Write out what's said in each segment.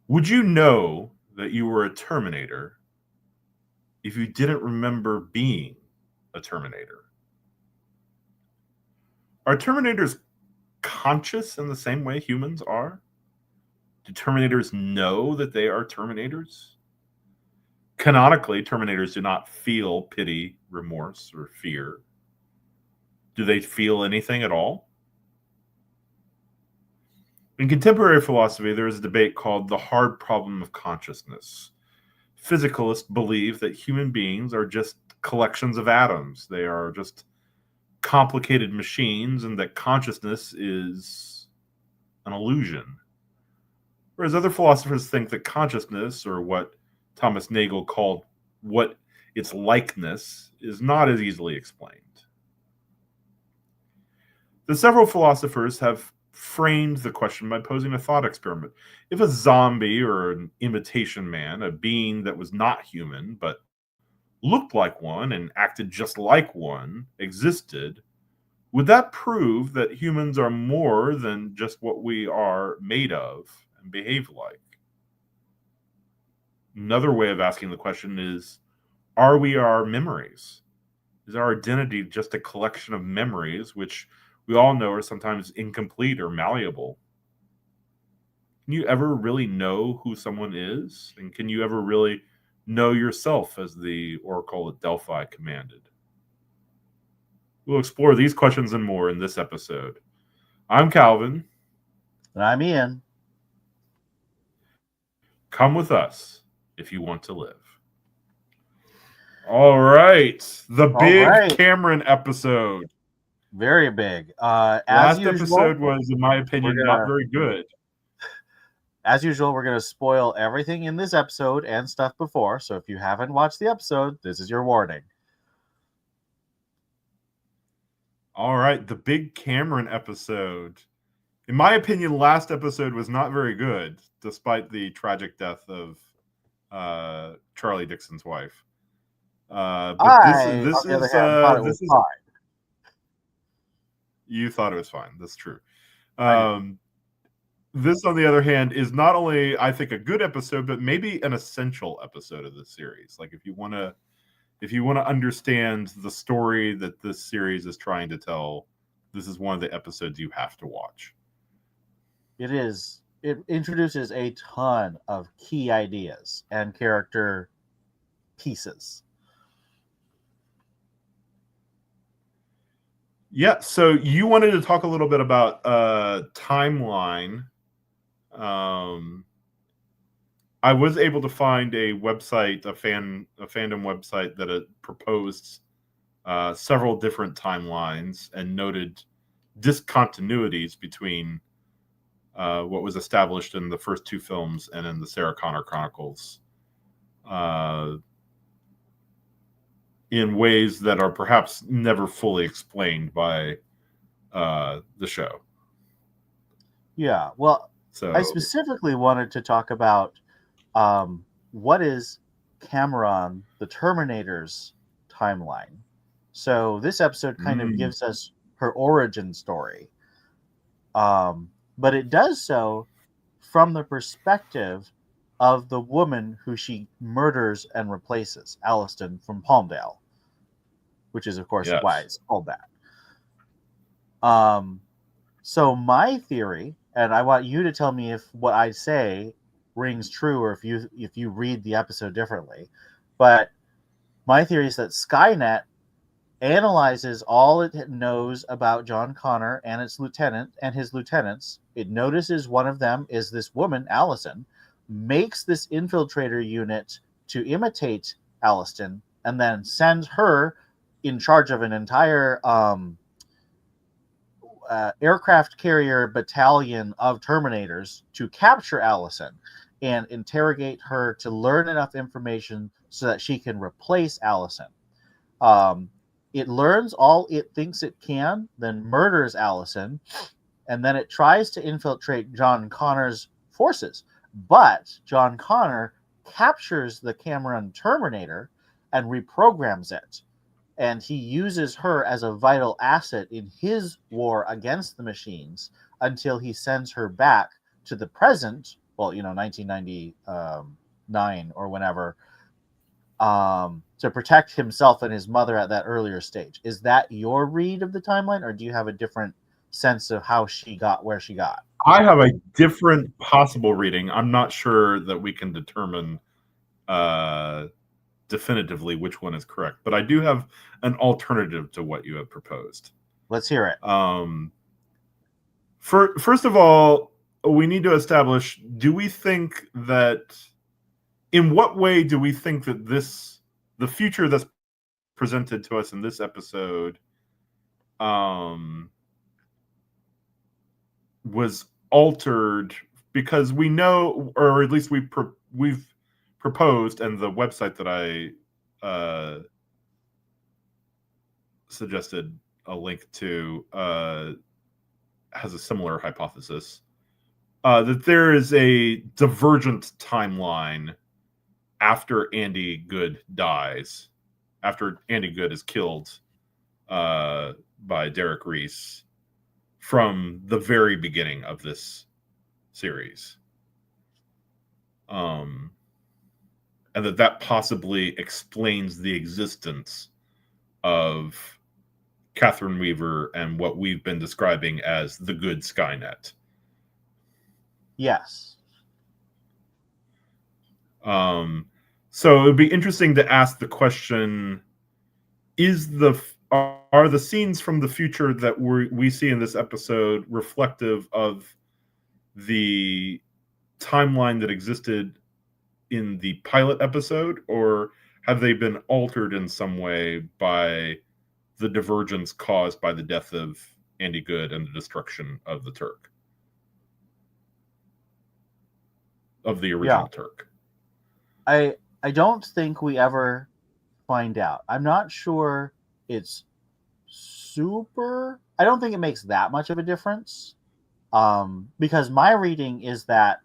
Would you know that you were a Terminator if you didn't remember being a Terminator? Are Terminators conscious in the same way humans are? Do Terminators know that they are Terminators? Canonically, Terminators do not feel pity, remorse, or fear. Do they feel anything at all? In contemporary philosophy, there is a debate called the hard problem of consciousness. Physicalists believe that human beings are just collections of atoms. They are just complicated machines, and that consciousness is an illusion. Whereas other philosophers think that consciousness, or what Thomas Nagel called what its likeness, is not as easily explained. The several philosophers have framed the question by posing a thought experiment. If a zombie or an imitation man, a being that was not human but looked like one and acted just like one, existed, would that prove that humans are more than just what we are made of and behave like? Another way of asking the question is, are we our memories? Is our identity just a collection of memories, which we all know are sometimes incomplete or malleable? Can you ever really know who someone is? And can you ever really know yourself, as the oracle at Delphi commanded? We'll explore these questions and more in this episode. I'm Calvin. And I'm Ian. Come with us if you want to live. All right. The big Cameron episode. Very big. Last episode was, in my opinion, not very good. As usual, we're going to spoil everything in this episode and stuff before. So if you haven't watched the episode, this is your warning. All right. The big Cameron episode. In my opinion, last episode was not very good, despite the tragic death of Charlie Dixon's wife. But this is thought it was fine. You thought it was fine. That's true. This, on the other hand, is not only, I think, a good episode, but maybe an essential episode of the series. Like, if you want to understand the story that this series is trying to tell, this is one of the episodes you have to watch. It is. It introduces a ton of key ideas and character pieces. Yeah, so you wanted to talk a little bit about timeline. I was able to find a website, a fandom website that proposed several different timelines and noted discontinuities between what was established in the first two films and in the Sarah Connor Chronicles, in ways that are perhaps never fully explained by the show. Yeah, well, so I specifically wanted to talk about what is Cameron, the Terminator's timeline. So this episode kind of gives us her origin story. But it does so from the perspective of the woman who she murders and replaces, Allison from Palmdale, which is, of course, why it's called that. So my theory, and I want you to tell me if what I say rings true or if you read the episode differently, but my theory is that Skynet analyzes all it knows about John Connor and his lieutenants. It notices one of them is this woman, Allison, makes this infiltrator unit to imitate Allison, and then sends her in charge of an entire aircraft carrier battalion of Terminators to capture Allison and interrogate her to learn enough information so that she can replace Allison. It learns all it thinks it can, then murders Allison, and then it tries to infiltrate John Connor's forces. But John Connor captures the Cameron Terminator and reprograms it. And he uses her as a vital asset in his war against the machines until he sends her back to the present well, 1999 or whenever, to protect himself and his mother at that earlier stage. Is that your read of the timeline, or do you have a different sense of how she got where she got? I have a different possible reading. I'm not sure that we can determine definitively which one is correct, but I do have an alternative to what you have proposed. Let's hear it. First of all, we need to establish, do we think that, in what way do we think that the future that's presented to us in this episode was altered? Because we know, or at least we've proposed, and the website that I suggested a link to has a similar hypothesis, that there is a divergent timeline after Andy Good dies, after Andy Good is killed by Derek Reese, from the very beginning of this series. And that possibly explains the existence of Catherine Weaver and what we've been describing as the good Skynet. Yes. So it would be interesting to ask the question, are the scenes from the future that we see in this episode reflective of the timeline that existed in the pilot episode, or have they been altered in some way by the divergence caused by the death of Andy Good and the destruction of the Turk, of the original Turk? I don't think we ever find out. I'm not sure it's super. I don't think it makes that much of a difference, because my reading is that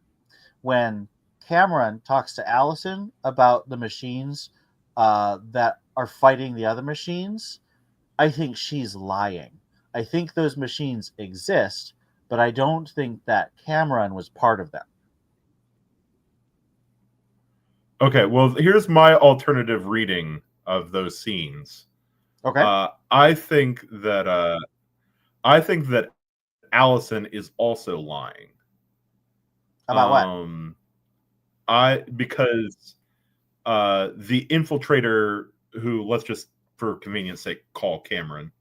when Cameron talks to Allison about the machines that are fighting the other machines, I think she's lying. I think those machines exist, but I don't think that Cameron was part of them. Okay, well, here's my alternative reading of those scenes. Okay. I think that Allison is also lying. About what? Because the infiltrator, who, let's just for convenience sake call Cameron,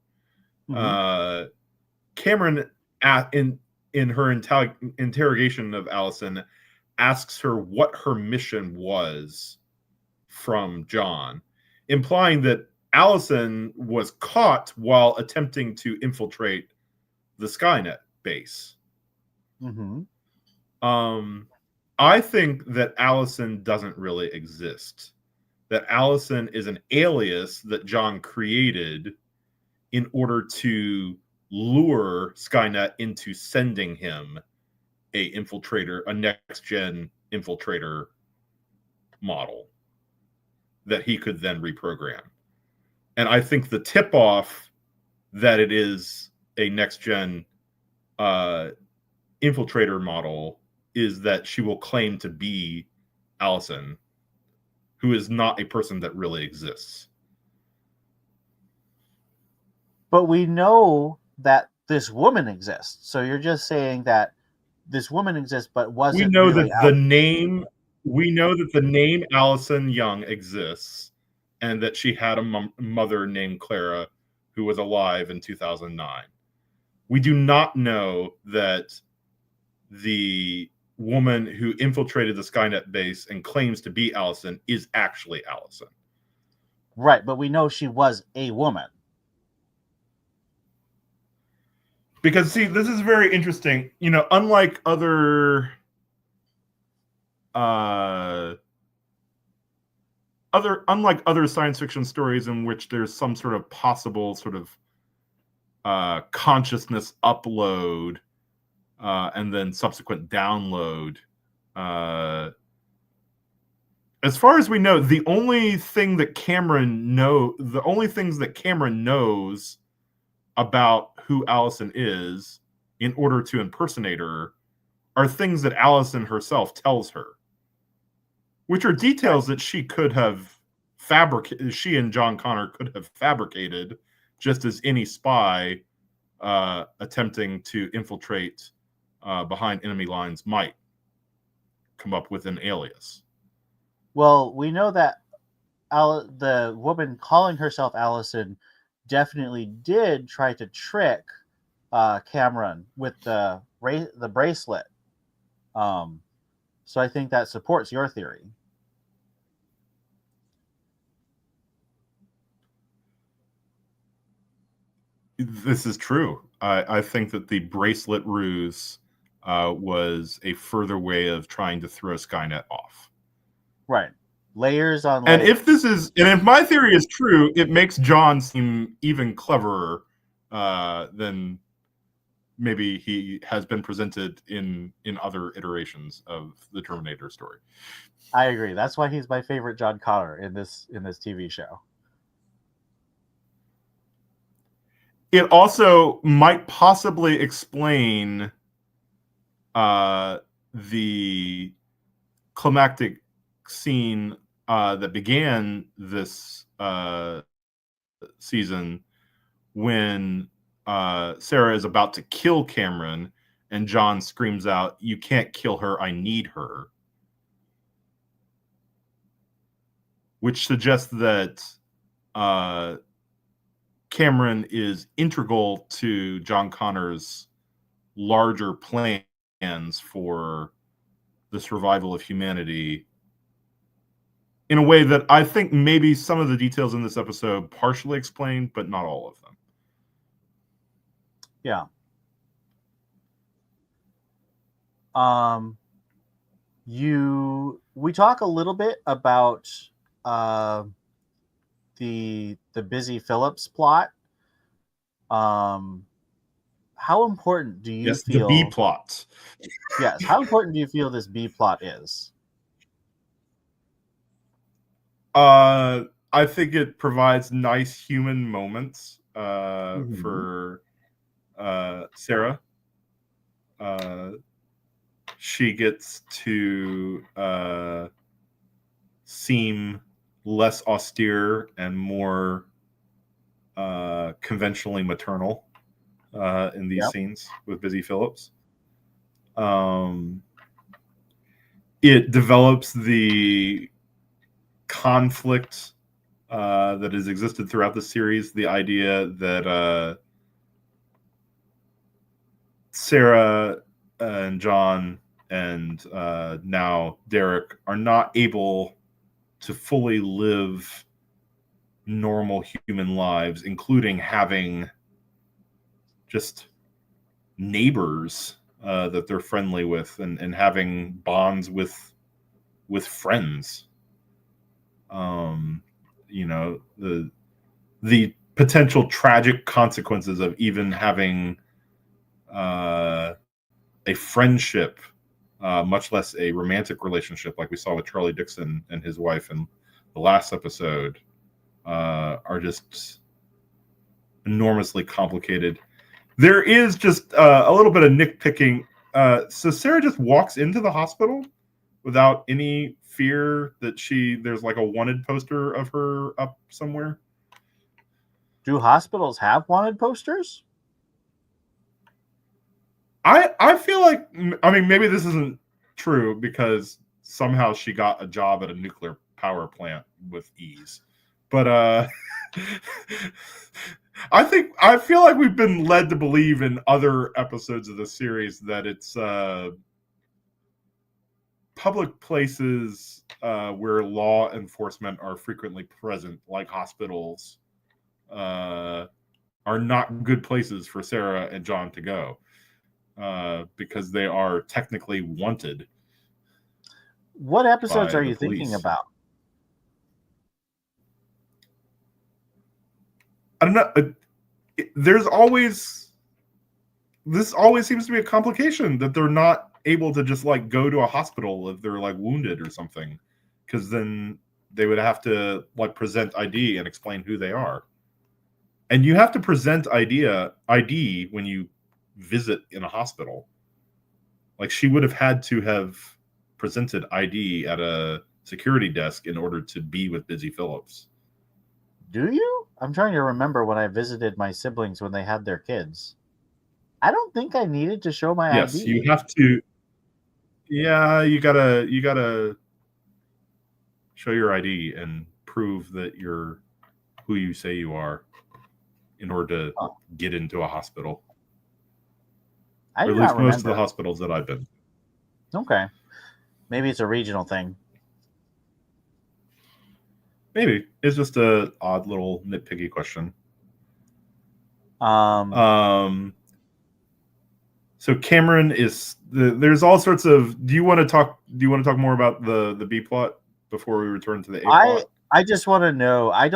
Cameron in her interrogation of Allison asks her what her mission was from John, implying that Allison was caught while attempting to infiltrate the Skynet base. I think that Allison doesn't really exist. That Allison is an alias that John created in order to lure Skynet into sending him a next-gen infiltrator model that he could then reprogram. And I think the tip-off that it is a next-gen infiltrator model is that she will claim to be Allison, who is not a person that really exists. But we know that this woman exists. So you're just saying that this woman exists, but wasn't. We know really that the name. We know that the name Allison Young exists, and that she had a mother named Clara, who was alive in 2009. We do not know that the woman who infiltrated the Skynet base and claims to be Allison is actually Allison. Right, but we know she was a woman. Because, see, this is very interesting. Unlike other science fiction stories in which there's some sort of possible sort of consciousness upload and then subsequent download. As far as we know, the only things that Cameron knows about who Allison is in order to impersonate her are things that Allison herself tells her, which are details that she could have fabricated. She and John Connor could have fabricated, just as any spy attempting to infiltrate behind enemy lines might come up with an alias. Well, we know that the woman calling herself Allison definitely did try to trick Cameron with the bracelet. So I think that supports your theory. This is true. I think that the bracelet ruse was a further way of trying to throw Skynet off. Right. Layers on And layers. if my theory is true, it makes John seem even cleverer than maybe he has been presented in other iterations of the Terminator story. I agree. That's why he's my favorite John Connor in this TV show. It also might possibly explain the climactic scene that began this season when Sarah is about to kill Cameron and John screams out, "You can't kill her, I need her." Which suggests that Cameron is integral to John Connor's larger plans for the survival of humanity in a way that I think maybe some of the details in this episode partially explain, but not all of them. Yeah. We talk a little bit about the Busy Phillips plot. How important do you feel? The B plot. Yes. How important do you feel this B plot is? I think it provides nice human moments for Sarah. She gets to seem less austere and more conventionally maternal in these scenes with Busy Phillips. It develops the conflict that has existed throughout the series, the idea that Sarah and John and now Derek are not able to fully live normal human lives, including having just neighbors that they're friendly with and having bonds with friends. You know, the potential tragic consequences of even having a friendship, much less a romantic relationship like we saw with Charlie Dixon and his wife in the last episode, are just enormously complicated. There is just a little bit of nitpicking. So Sarah just walks into the hospital without any fear that there's like a wanted poster of her up somewhere. Do hospitals have wanted posters? I feel like, I mean, maybe this isn't true because somehow she got a job at a nuclear power plant with ease. But I feel like we've been led to believe in other episodes of the series that it's public places where law enforcement are frequently present, like hospitals, are not good places for Sarah and John to go because they are technically wanted. What episodes are you thinking about? I don't know. This always seems to be a complication that they're not able to just like go to a hospital if they're like wounded or something, because then they would have to like present ID and explain who they are. And you have to present ID when you visit in a hospital. Like, she would have had to have presented ID at a security desk in order to be with Busy Phillips. Do you? I'm trying to remember when I visited my siblings when they had their kids. I don't think I needed to show my Yes, ID. you have to. Yeah, you gotta show your ID and prove that you're who you say you are in order to get into a hospital. I Or do at not least most of the remember. hospitals that I've been. Okay. Maybe it's a regional thing. Maybe. It's just a odd little nitpicky question. Um, So Cameron is there's all sorts of. Do you want to talk more about the B plot before we return to the A plot? I just want to know. I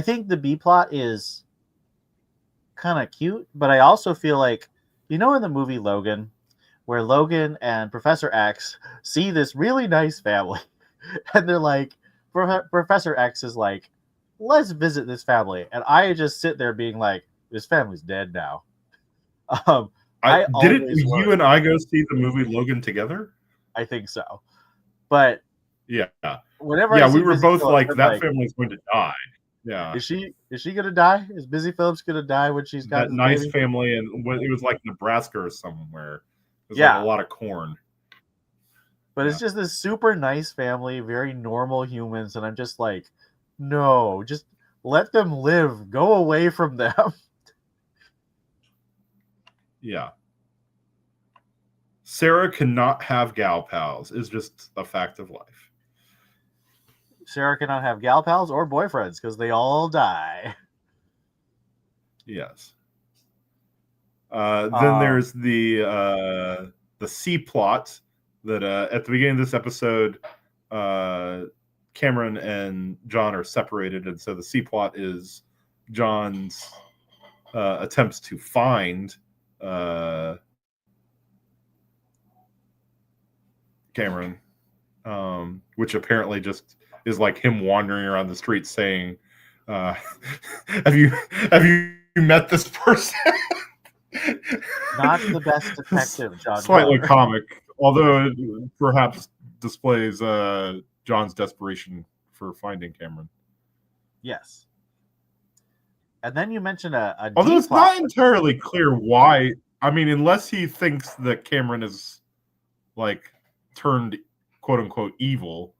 think the B plot is kind of cute, but I also feel like, in the movie Logan, where Logan and Professor X see this really nice family, and they're like, Professor X is like, let's visit this family, and I just sit there being like, this family's dead now. Didn't you and I go see the movie Logan together? I think so, but yeah, whenever we were both like, that family's going to die. Yeah, is she gonna die? Is Busy Phillips gonna die when she's got that nice baby? family? And it was like Nebraska or somewhere. There's like a lot of corn. But it's just this super nice family, very normal humans, and I'm just like, no, just let them live. Go away from them. Yeah. Sarah cannot have gal pals is just a fact of life. Sarah cannot have gal pals or boyfriends because they all die. Yes. Then there's the C plot that at the beginning of this episode, Cameron and John are separated, and so the C plot is John's attempts to find Cameron, which apparently just is like him wandering around the street saying, have you met this person? Not the best detective, John. Slightly comic, although it perhaps displays John's desperation for finding Cameron. Yes. And then you mentioned a although it's not entirely clear why. I mean, unless he thinks that Cameron is like turned quote unquote evil,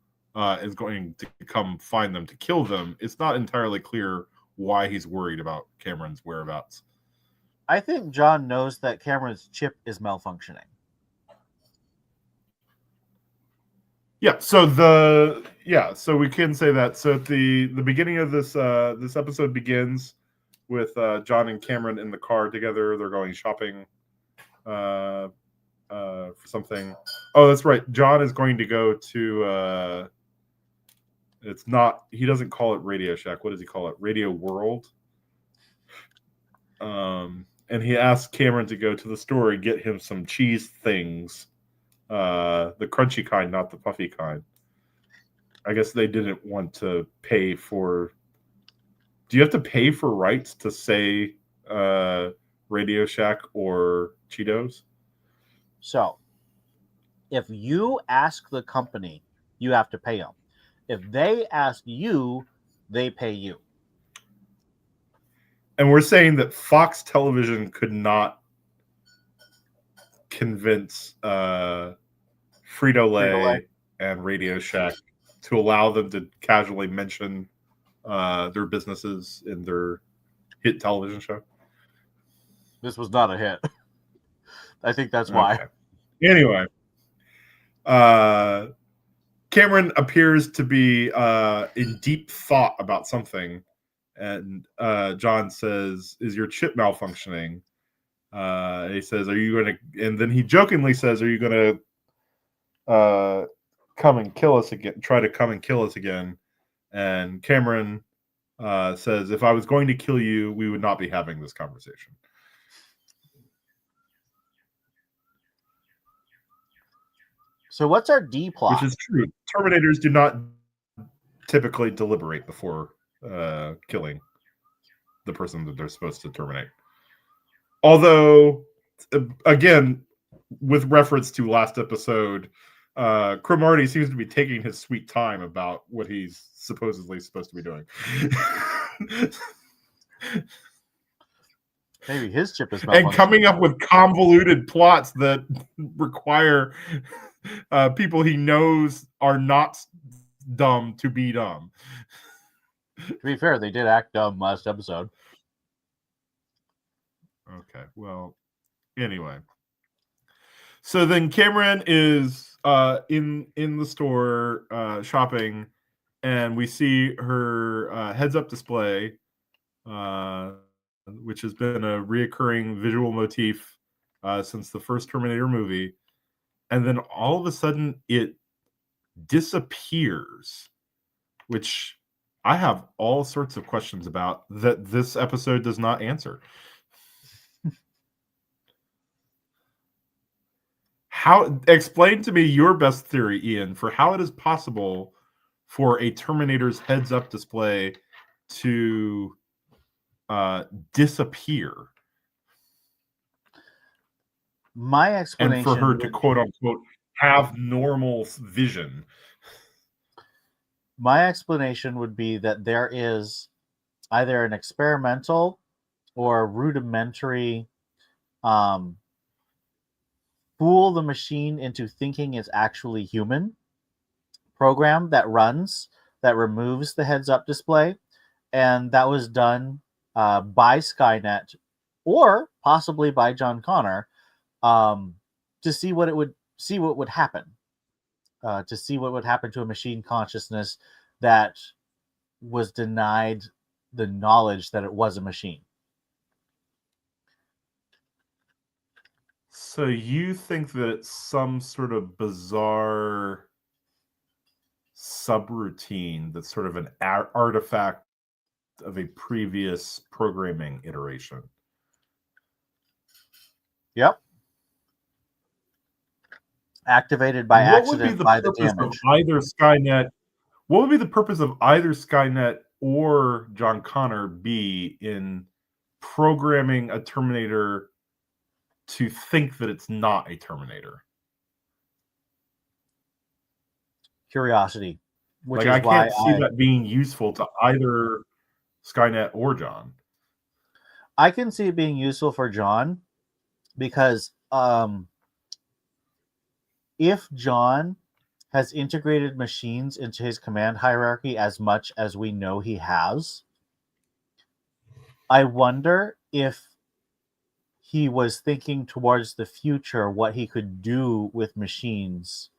is going to come find them to kill them. It's not entirely clear why he's worried about Cameron's whereabouts. I think John knows that Cameron's chip is malfunctioning. Yeah, so so we can say that. So at the beginning of this this episode begins with John and Cameron in the car together. They're going shopping for something. Oh, that's right. John is going to go to it's not, he doesn't call it Radio Shack. What does he call it? Radio World. And he asked Cameron to go to the store and get him some cheese things. The crunchy kind, not the puffy kind. I guess they didn't want to pay for. Do you have to pay for rights to say Radio Shack or Cheetos? So, if you ask the company, you have to pay them. If they ask you, they pay you. And we're saying that Fox Television could not convince Frito-Lay and Radio Shack to allow them to casually mention their businesses in their hit television show. This was not a hit. I think that's why. Okay. Anyway, Cameron appears to be in deep thought about something. And John says, "Is your chip malfunctioning?" He says, "Are you going to?" And then he jokingly says, "Are you going to come and kill us again? Try to come and kill us again?" And Cameron says, "If I was going to kill you, we would not be having this conversation." So what's our D plot? Which is true. Terminators do not typically deliberate before killing the person that they're supposed to terminate. Although, again, with reference to last episode, Cromartie seems to be taking his sweet time about what he's supposedly supposed to be doing. Maybe his chip is and coming up with convoluted plots that require people he knows are not dumb to be dumb. To be fair, they did act dumb last episode. Okay, well, anyway. So then Cameron is in the store shopping, and we see her heads-up display, which has been a reoccurring visual motif since the first Terminator movie. And then all of a sudden it disappears, which I have all sorts of questions about that this episode does not answer. How, explain to me your best theory, Ian, for how it is possible for a Terminator's heads-up display to disappear. My explanation, and for her to quote unquote have normal vision. My explanation would be that there is either an experimental or rudimentary fool the machine into thinking it's actually human program that runs, that removes the heads-up display, and that was done by Skynet or possibly by John Connor to see what would happen, to see what would happen to a machine consciousness that was denied the knowledge that it was a machine. So you think that it's some sort of bizarre subroutine that's sort of an artifact of a previous programming iteration? Yep. Activated by accident by the damage. Either Skynet. What would be the purpose of either Skynet or John Connor be in programming a Terminator to think that it's not a Terminator? Curiosity. Which like, is I can't see that being useful to either Skynet or John. I can see it being useful for John because if John has integrated machines into his command hierarchy as much as we know he has, I wonder if he was thinking towards the future what he could do with machines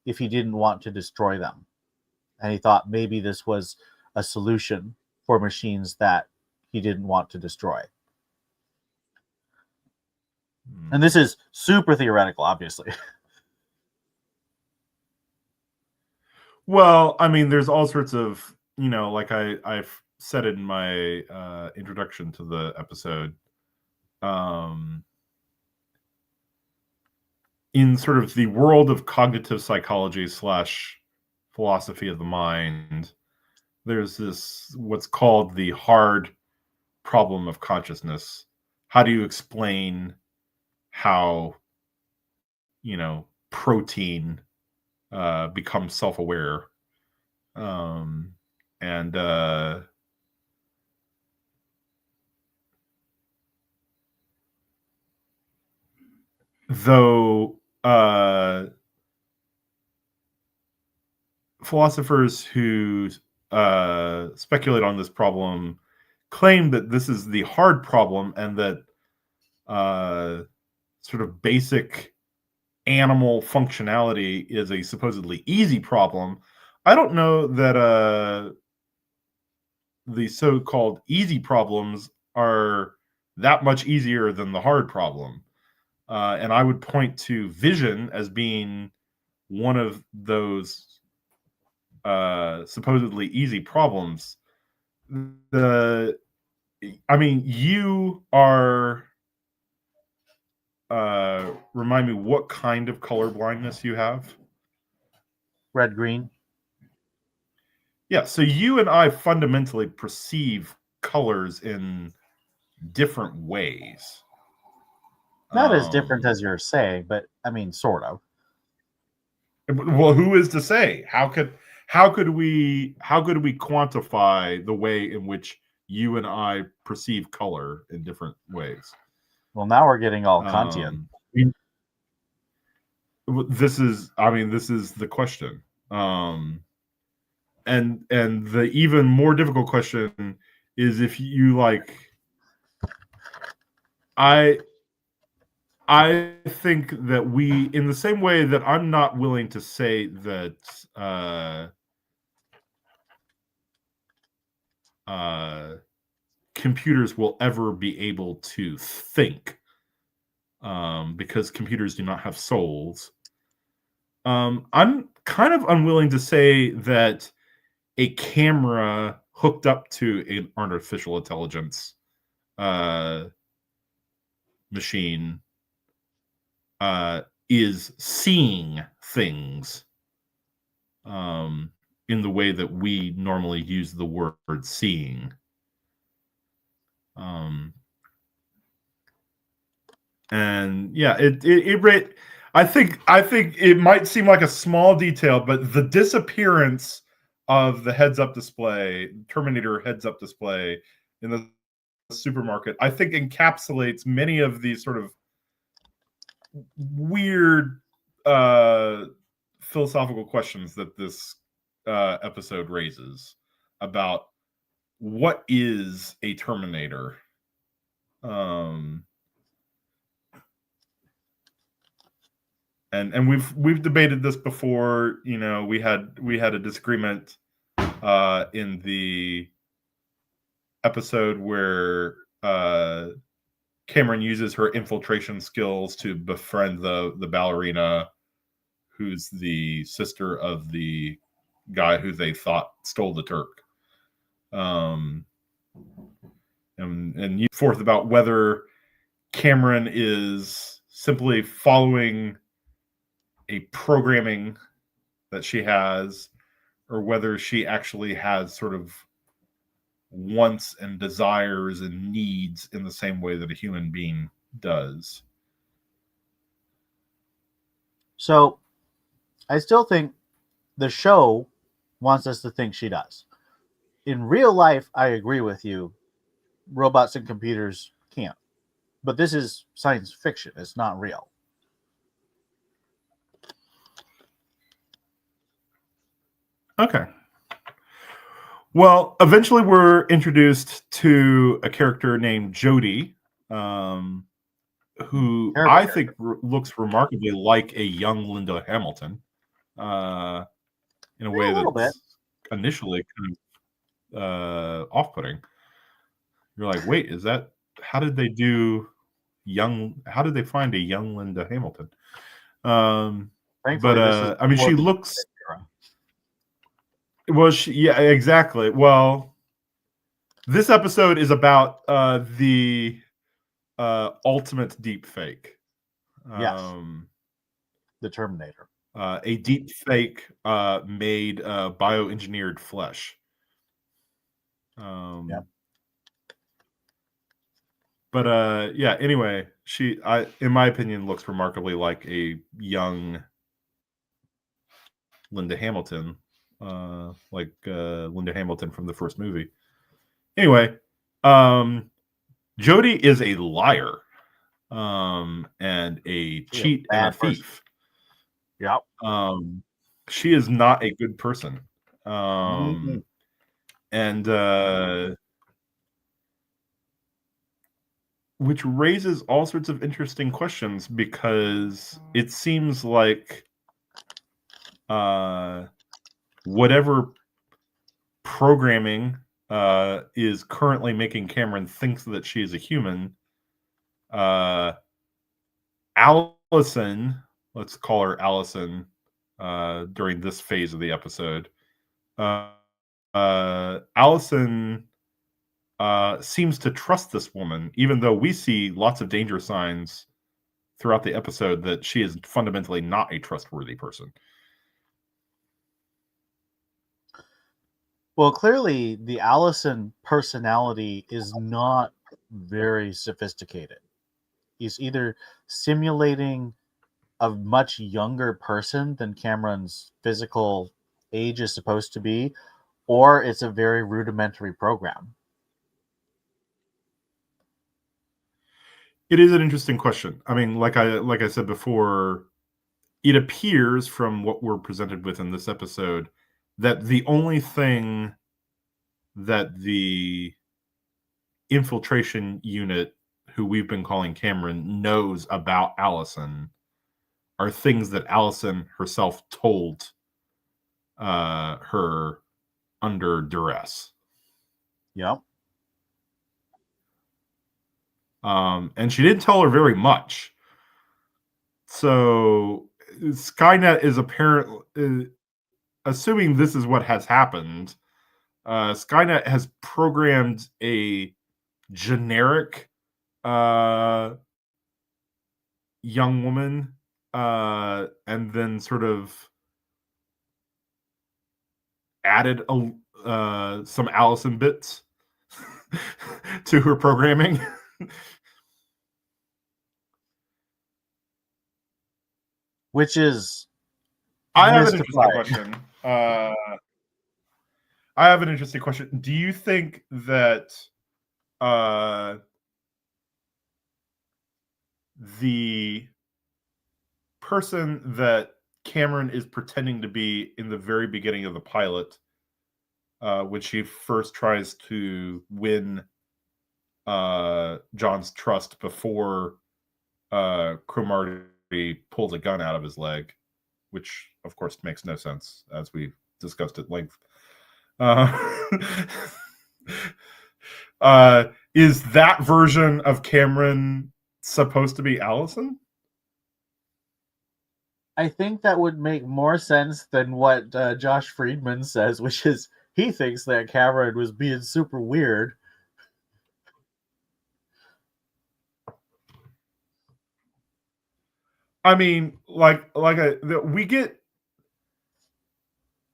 if he didn't want to destroy them. And he thought maybe this was a solution for machines that he didn't want to destroy. And this is super theoretical, obviously. Well, I mean, there's all sorts of, like I've said in my introduction to the episode, in sort of the world of cognitive psychology / philosophy of the mind, there's this, what's called the hard problem of consciousness. How do you explain how, protein becomes self-aware? Though philosophers who speculate on this problem claim that this is the hard problem and that sort of basic animal functionality is a supposedly easy problem. I don't know that the so-called easy problems are that much easier than the hard problem. And I would point to vision as being one of those supposedly easy problems. You are remind me what kind of color blindness you have? Red, green. Yeah, so you and I fundamentally perceive colors in different ways. Not as different as you're saying, but I mean, sort of. Well, who is to say? How could we quantify the way in which you and I perceive color in different ways? Well, now we're getting all Kantian. This is the question. And the even more difficult question is if you like. I think that we, in the same way that I'm not willing to say that computers will ever be able to think, because computers do not have souls. I'm kind of unwilling to say that a camera hooked up to an artificial intelligence machine is seeing things in the way that we normally use the word seeing. And yeah, I think it might seem like a small detail, but the disappearance of the heads-up display, Terminator heads-up display in the supermarket, I think encapsulates many of these sort of weird philosophical questions that this episode raises about what is a Terminator. And we've debated this before. You know, we had a disagreement in the episode where Cameron uses her infiltration skills to befriend the ballerina, who's the sister of the guy who they thought stole the Turk. And you forth about whether Cameron is simply following a programming that she has, or whether she actually has sort of wants and desires and needs in the same way that a human being does. So I still think the show wants us to think she does. In real life, I agree with you. Robots and computers can't. But this is science fiction. It's not real. Okay. Well, eventually we're introduced to a character named Jody, who I think looks remarkably like a young Linda Hamilton, in a way that's initially kind of off-putting. You're like, wait, is that? How did they do young? How did they find a young Linda Hamilton? But I mean, she looks. Well, yeah, exactly. Well, this episode is about the ultimate deep fake. Yes. The Terminator. A deep fake made bioengineered flesh. Yep. But yeah, anyway, she, in my opinion, looks remarkably like a young Linda Hamilton, like Linda Hamilton from the first movie. Anyway, Jody is a liar, and a cheat and a thief. Yep. She is not a good person. And which raises all sorts of interesting questions, because it seems like whatever programming is currently making Cameron think that she is a human, Allison, let's call her Allison during this phase of the episode, Allison seems to trust this woman, even though we see lots of danger signs throughout the episode that she is fundamentally not a trustworthy person. Well, clearly the Allison personality is not very sophisticated. he's either simulating a much younger person than Cameron's physical age is supposed to be, or it's a very rudimentary program. It is an interesting question. I mean, like I said before, it appears from what we're presented with in this episode that the only thing that the infiltration unit, who we've been calling Cameron, knows about Allison are things that Allison herself told her under duress. Yep. And she didn't tell her very much. So Skynet is apparently, assuming this is what has happened, Skynet has programmed a generic young woman, and then sort of added some Allison bits to her programming. Which is I have an interesting mystifying. question. I have an interesting question. Do you think that the person that Cameron is pretending to be in the very beginning of the pilot, when she first tries to win John's trust before Cromartie pulls a gun out of his leg, which of course makes no sense, as we discussed at length. Is that version of Cameron supposed to be Allison? I think that would make more sense than what Josh Friedman says, which is he thinks that Cameron was being super weird. I mean, we get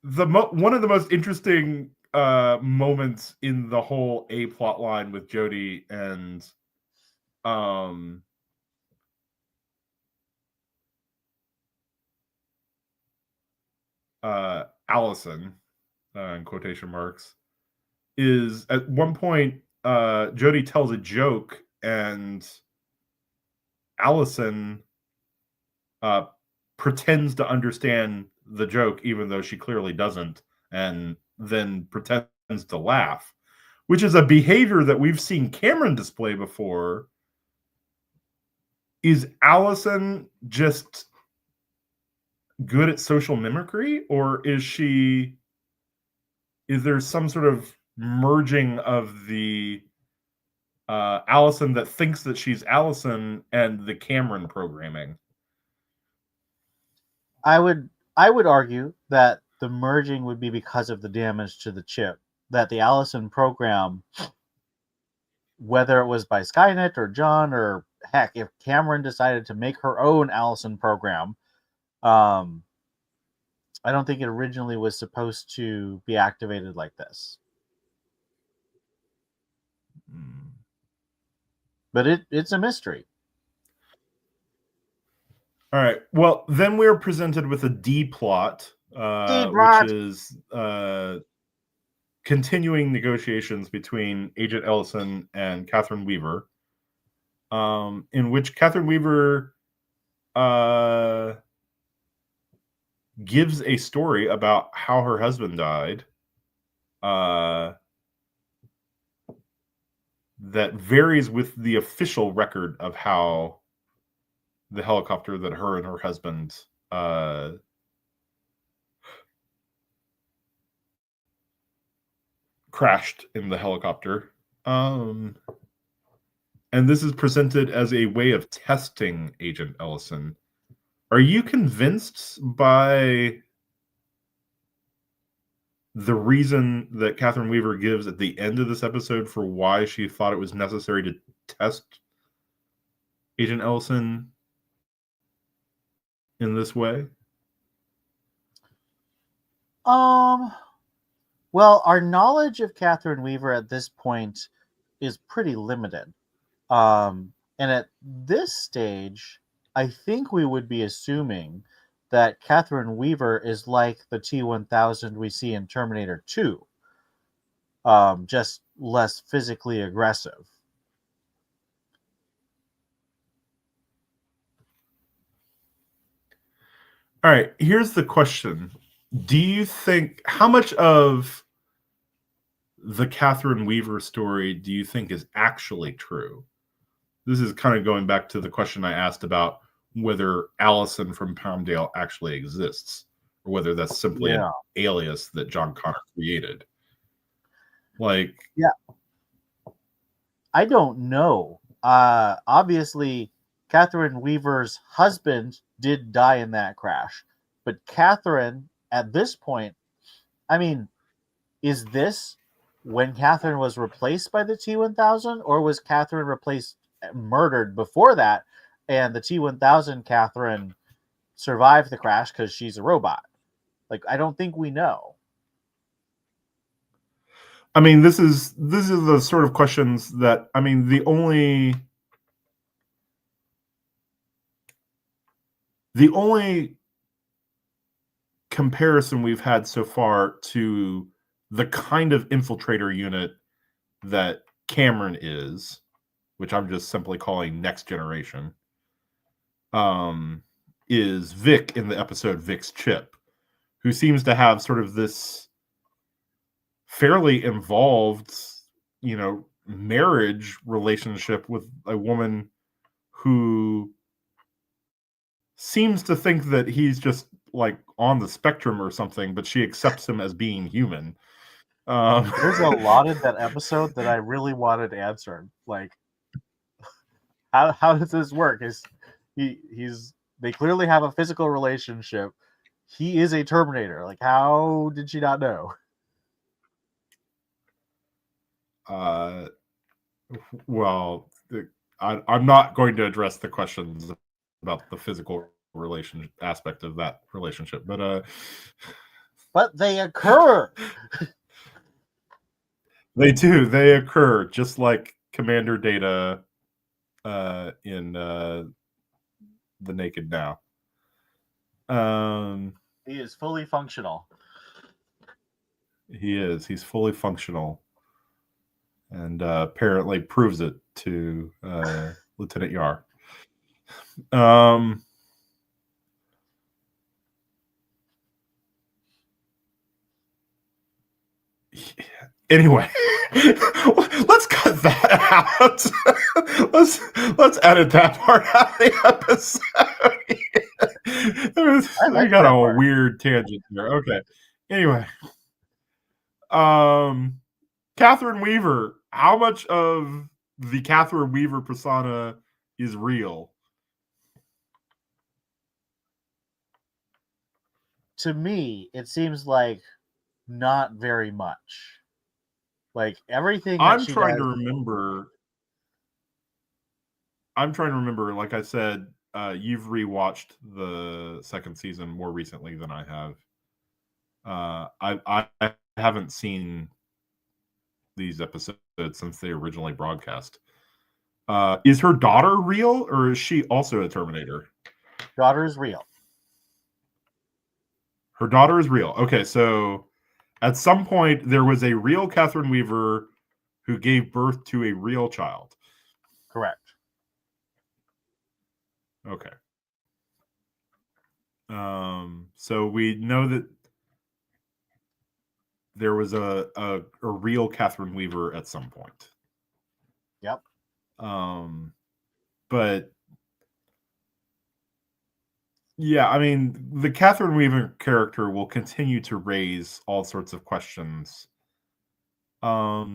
one of the most interesting moments in the whole A plot line with Jody and Allison, in quotation marks, is at one point Jody tells a joke and Allison pretends to understand the joke even though she clearly doesn't, and then pretends to laugh, which is a behavior that we've seen Cameron display before. Is Allison just good at social mimicry, or is there some sort of merging of the Allison that thinks that she's Allison and the Cameron programming? I would argue that the merging would be because of the damage to the chip. That the Allison program, whether it was by Skynet or John, or heck, if Cameron decided to make her own Allison program, I don't think it originally was supposed to be activated like this. But it's a mystery. All right. Well, then we're presented with a D plot, which is continuing negotiations between Agent Ellison and Catherine Weaver, in which Catherine Weaver gives a story about how her husband died, that varies with the official record of how the helicopter that her and her husband crashed in the helicopter. And this is presented as a way of testing Agent Ellison. Are you convinced by the reason that Catherine Weaver gives at the end of this episode for why she thought it was necessary to test Agent Ellison in this way? Well, our knowledge of Catherine Weaver at this point is pretty limited. And at this stage, I think we would be assuming that Catherine Weaver is like the T-1000 we see in Terminator 2, just less physically aggressive. All right, here's the question. Do you think how much of the Catherine Weaver story do you think is actually true? This is kind of going back to the question I asked about whether Allison from Palmdale actually exists, or whether that's simply an Yeah. alias that John Connor created. Like, Yeah. I don't know. Obviously, Catherine Weaver's husband did die in that crash. But Catherine, at this point, I mean, is this when Catherine was replaced by the T-1000, or was Catherine replaced, murdered before that, and the T-1000 Catherine survived the crash because she's a robot? Like, I don't think we know. I mean, this is the sort of questions that I mean, the only comparison we've had so far to the kind of infiltrator unit that Cameron is, which I'm just simply calling Next Generation, is Vic in the episode Vic's Chip, who seems to have sort of this fairly involved, marriage relationship with a woman who seems to think that he's just like on the spectrum or something, but she accepts him as being human. There's a lot in that episode that I really wanted answered. Like, how does this work? He's they clearly have a physical relationship. He is a Terminator. Like, how did she not know? uh, well, I'm not going to address the questions about the physical relation aspect of that relationship, But they occur. they occur just like Commander Data in The Naked Now. He is fully functional. He's fully functional, and apparently proves it to Lieutenant Yar. Anyway, let's cut that out. let's edit that part out of the episode. I We like got that a part. weird tangent there. Okay. Anyway, Catherine Weaver. How much of the Catherine Weaver persona is real? To me, it seems like not very much. Like, everything that I'm she trying to does. remember. Like I said, you've rewatched the second season more recently than I have. I haven't seen these episodes since they originally broadcast. Is her daughter real, or is she also a Terminator? Daughter is real. Her daughter is real. Okay, so at some point there was a real Catherine Weaver who gave birth to a real child. Correct. Okay. So we know that there was a real Catherine Weaver at some point. Yep. But yeah, I mean, the Catherine Weaver character will continue to raise all sorts of questions about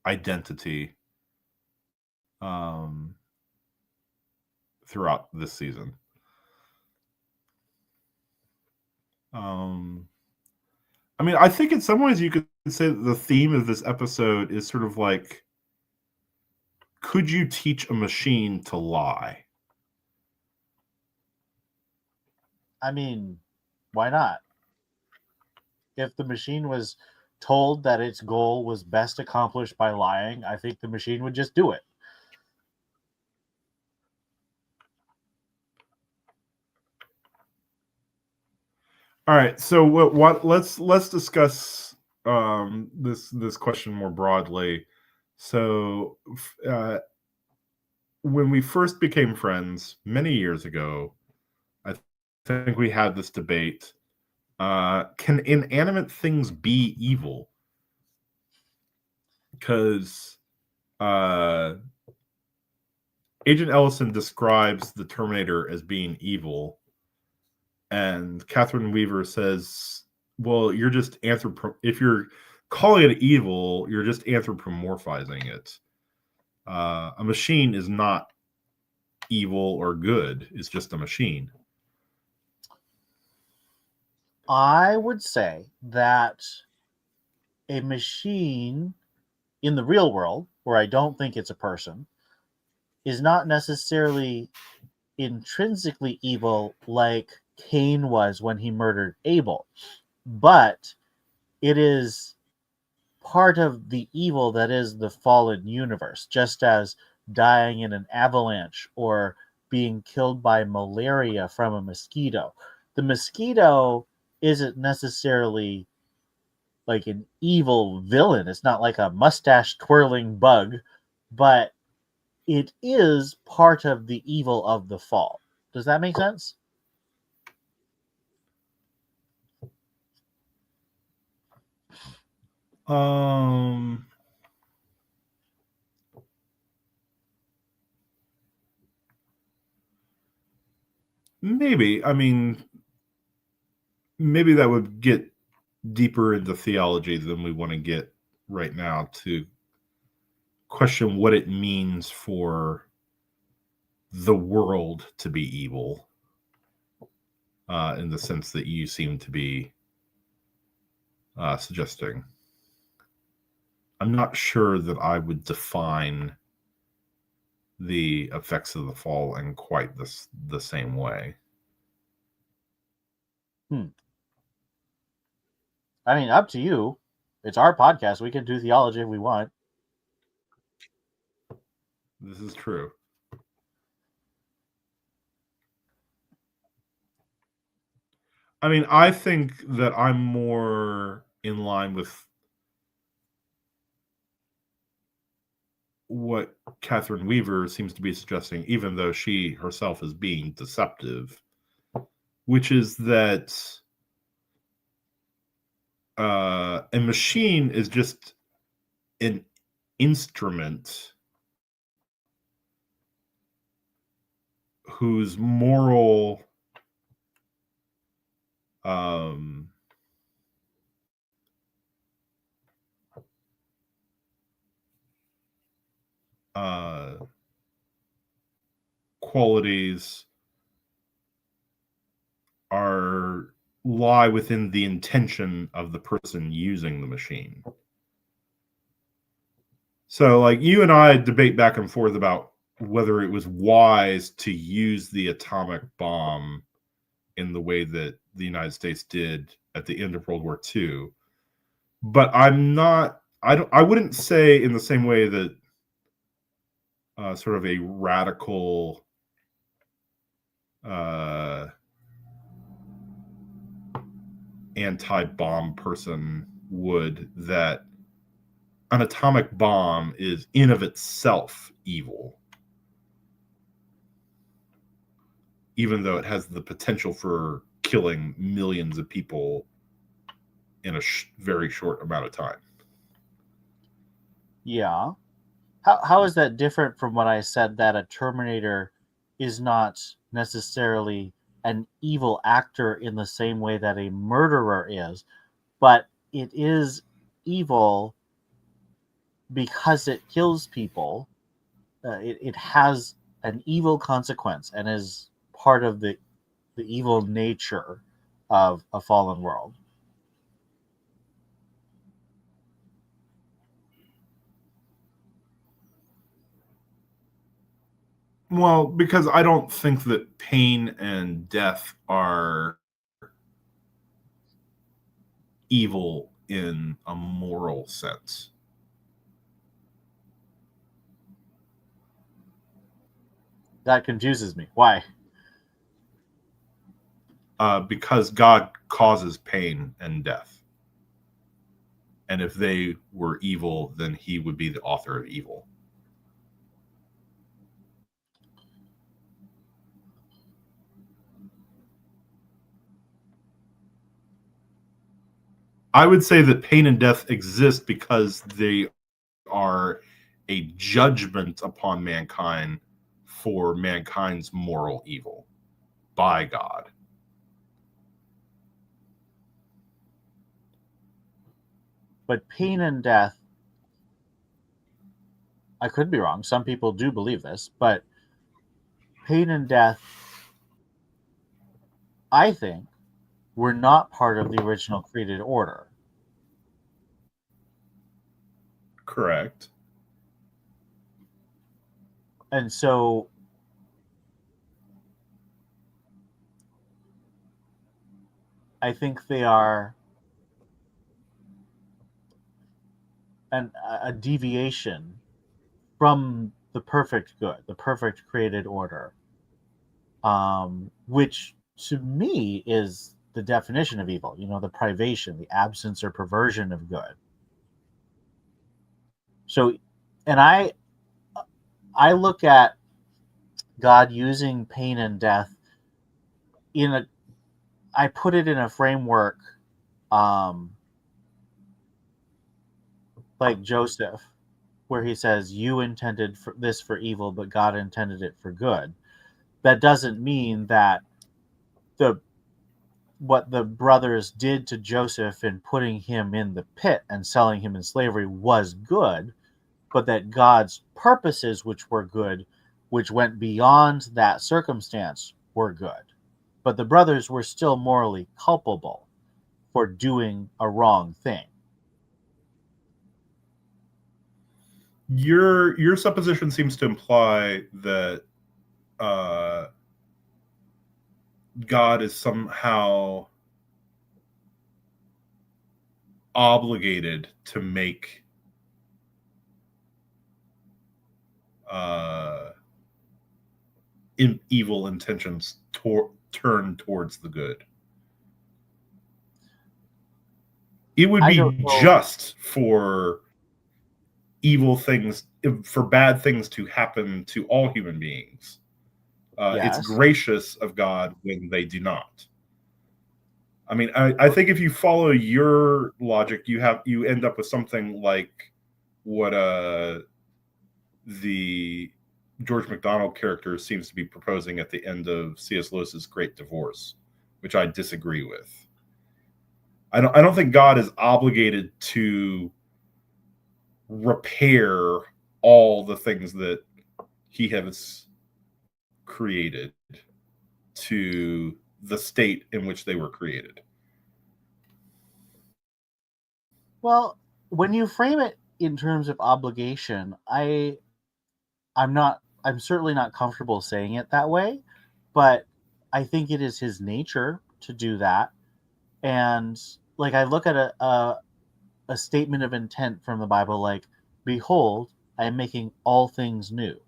identity throughout this season. I mean, I think in some ways you could say that the theme of this episode is sort of like, could you teach a machine to lie? I mean, why not? If the machine was told that its goal was best accomplished by lying, I think the machine would just do it. All right, so what let's discuss this question more broadly. So when we first became friends many years ago, I think we had this debate. Can inanimate things be evil? Because Agent Ellison describes the Terminator as being evil, and Catherine Weaver says, "Well, you're just if you're calling it evil, you're just anthropomorphizing it. A machine is not evil or good; it's just a machine." I would say that a machine in the real world, where I don't think it's a person, is not necessarily intrinsically evil like Cain was when he murdered Abel, but it is part of the evil that is the fallen universe, just as dying in an avalanche or being killed by malaria from a mosquito. The mosquito isn't necessarily like an evil villain. It's not like a mustache twirling bug, but it is part of the evil of the fall. Does that make sense? Maybe. I mean, maybe that would get deeper into theology than we want to get right now to question what it means for the world to be evil, in the sense that you seem to be suggesting. I'm not sure that I would define the effects of the fall in quite the same way. I mean, up to you. It's our podcast. We can do theology if we want. This is true. I mean, I think that I'm more in line with what Catherine Weaver seems to be suggesting, even though she herself is being deceptive, which is that a machine is just an instrument whose moral qualities lie within the intention of the person using the machine. So, like, you and I debate back and forth about whether it was wise to use the atomic bomb in the way that the United States did at the end of World War II. But I wouldn't say in the same way that sort of a radical anti-bomb person would, that an atomic bomb is in of itself evil, even though it has the potential for killing millions of people in a very short amount of time. Yeah. How is that different from what I said, that a Terminator is not necessarily an evil actor in the same way that a murderer is, but it is evil because it kills people. It has an evil consequence and is part of the evil nature of a fallen world. Well, because I don't think that pain and death are evil in a moral sense. That confuses me. Why? Because God causes pain and death. And if they were evil, then he would be the author of evil. I would say that pain and death exist because they are a judgment upon mankind for mankind's moral evil by God. But pain and death, I could be wrong. Some people do believe this, but pain and death, I think, were not part of the original created order. Correct. And so I think they are a deviation from the perfect good, the perfect created order, which to me is the definition of evil. You know, the privation, the absence or perversion of good. So, and I look at God using pain and death in a, I put it in a framework, um, like Joseph, where he says, "You intended this for evil, but God intended it for good." That doesn't mean that the what the brothers did to Joseph in putting him in the pit and selling him in slavery was good, but that God's purposes, which were good, which went beyond that circumstance, were good. But the brothers were still morally culpable for doing a wrong thing. Your supposition seems to imply that uh, God is somehow obligated to make uh, evil intentions turn towards the good. It would I be don't know. just for evil things, for bad things to happen to all human beings. It's Yes. gracious of God when they do not. I mean, I think if you follow your logic, you end up with something like what the George MacDonald character seems to be proposing at the end of C.S. Lewis's Great Divorce, which I disagree with. I don't think God is obligated to repair all the things that he has created to the state in which they were created. Well, when you frame it in terms of obligation, I'm certainly not comfortable saying it that way, but I think it is his nature to do that. And like I look at a statement of intent from the Bible, like, "Behold, I am making all things new."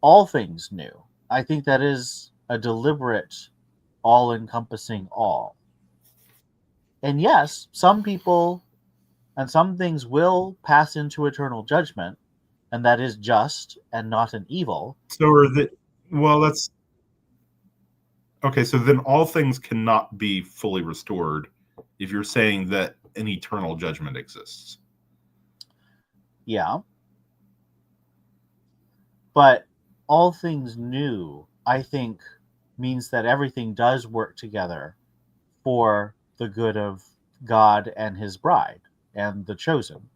All things new. I think that is a deliberate, all encompassing all. And yes, some people and some things will pass into eternal judgment, and that is just and not an evil. So are the well, that's okay. So then all things cannot be fully restored if you're saying that an eternal judgment exists. Yeah. But all things new, I think, means that everything does work together for the good of God and his bride and the chosen.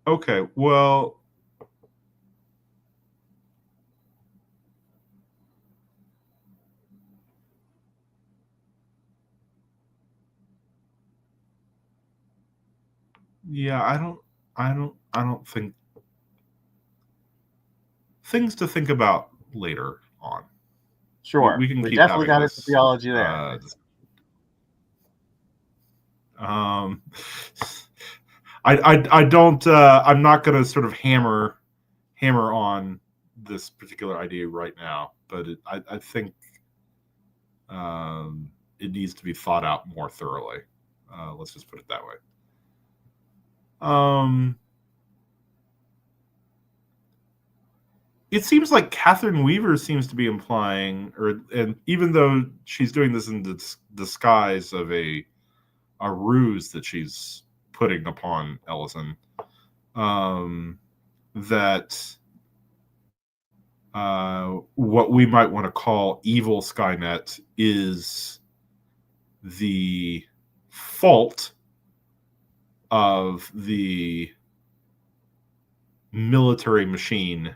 Okay, well, yeah, I don't think things to think about later on. Sure. We can We keep definitely having got into this. theology there. Um, I don't. I'm not going to sort of hammer on this particular idea right now, but I think it needs to be thought out more thoroughly. Let's just put it that way. It seems like Catherine Weaver seems to be implying, and even though she's doing this in the disguise of a ruse that she's putting upon Ellison, that what we might want to call evil Skynet is the fault of the military machine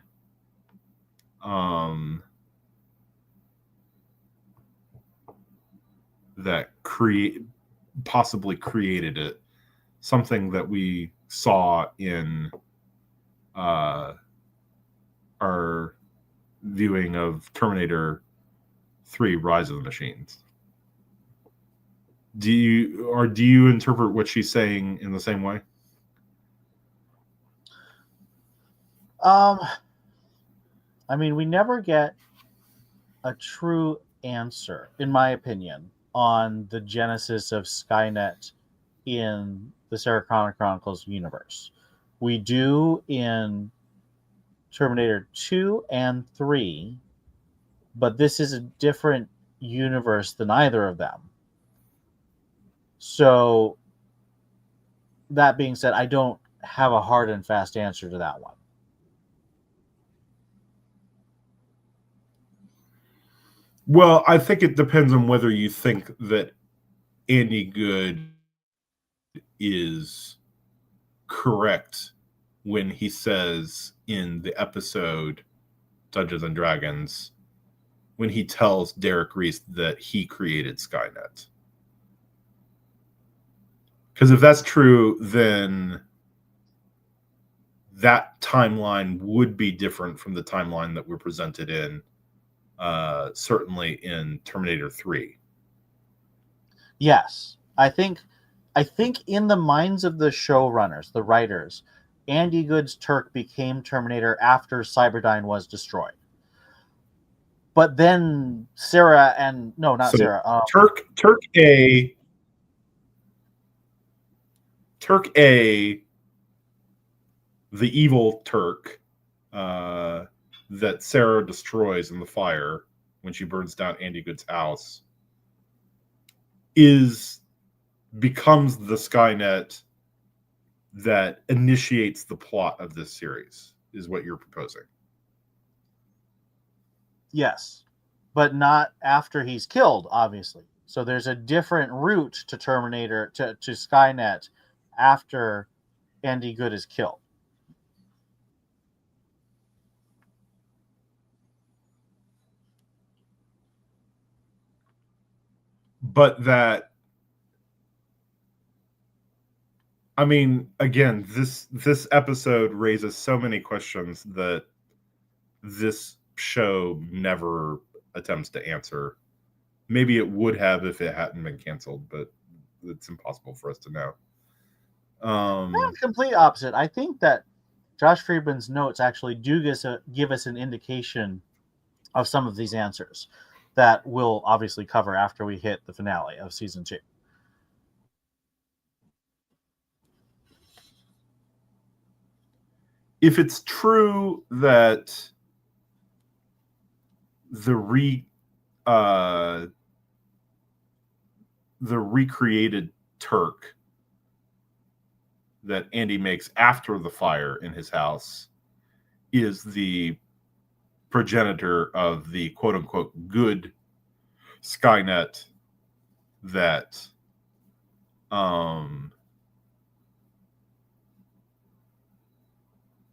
that possibly created it. Something that we saw in our viewing of Terminator 3: Rise of the Machines. Do you interpret what she's saying in the same way? I mean, we never get a true answer, in my opinion, on the genesis of Skynet in the Sarah Connor Chronicles universe. We do in Terminator 2 and 3, but this is a different universe than either of them. So, that being said, I don't have a hard and fast answer to that one. Well, I think it depends on whether you think that Andy Good is correct when he says in the episode Dungeons and Dragons, when he tells Derek Reese that he created Skynet. Because if that's true, then that timeline would be different from the timeline that we're presented in, certainly in Terminator 3. Yes, I think in the minds of the showrunners, the writers, Andy Good's Turk became Terminator after Cyberdyne was destroyed. But then Sarah and no, not So Sarah. Turk A, the evil Turk that Sarah destroys in the fire when she burns down Andy Good's house, becomes the Skynet that initiates the plot of this series, is what you're proposing. Yes, but not after he's killed, obviously. So there's a different route to Terminator to Skynet after Andy Good is killed. But that, I mean, again, this episode raises so many questions that this show never attempts to answer. Maybe it would have if it hadn't been canceled, but it's impossible for us to know. Complete opposite. I think that Josh Friedman's notes actually do give us an indication of some of these answers that we'll obviously cover after we hit the finale of season 2. If it's true that the recreated Turk that Andy makes after the fire in his house is the progenitor of the quote unquote good Skynet that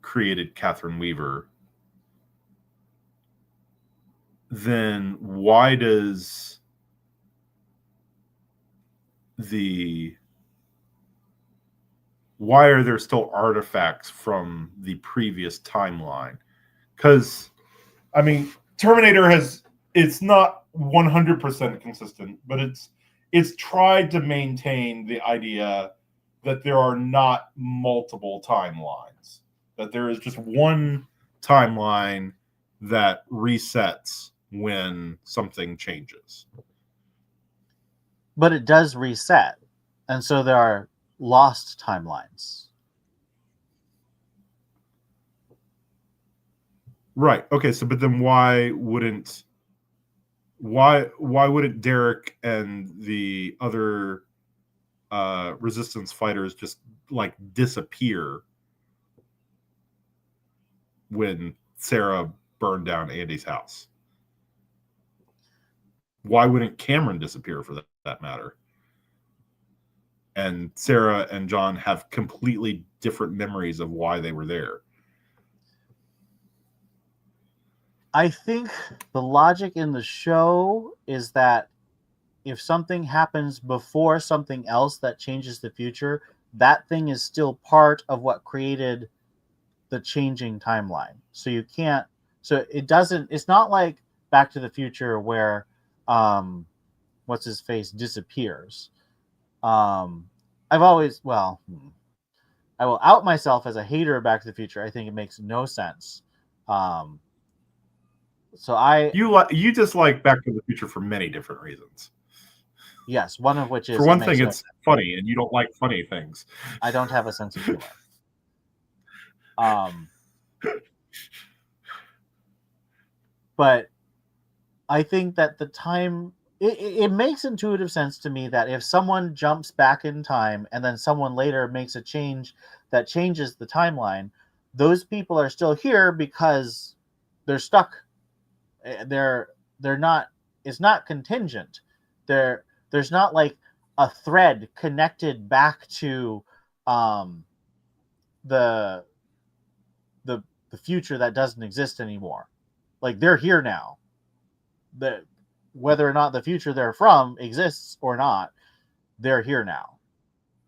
created Catherine Weaver, then why are there still artifacts from the previous timeline? Because, I mean, Terminator it's not 100% consistent, but it's tried to maintain the idea that there are not multiple timelines, that there is just one timeline that resets when something changes. But it does reset. And so there are lost timelines. Right. Okay, so but then why wouldn't Derek and the other resistance fighters just like disappear when Sarah burned down Andy's house? Why wouldn't Cameron disappear for that matter? And Sarah and John have completely different memories of why they were there. I think the logic in the show is that if something happens before something else that changes the future, that thing is still part of what created the changing timeline. So you can't, so it doesn't, it's not like Back to the Future where what's his face disappears. I've always, well, I will out myself as a hater of Back to the Future. I think it makes no sense. So you dislike Back to the Future for many different reasons. Yes, one of which is, for one thing, it's funny, and you don't like funny things. I don't have a sense of humor. But I think that the time it makes intuitive sense to me that if someone jumps back in time and then someone later makes a change that changes the timeline, those people are still here because they're stuck. They're not. It's not contingent. There's not like a thread connected back to the future that doesn't exist anymore. Like they're here now. Whether or not the future they're from exists or not, they're here now.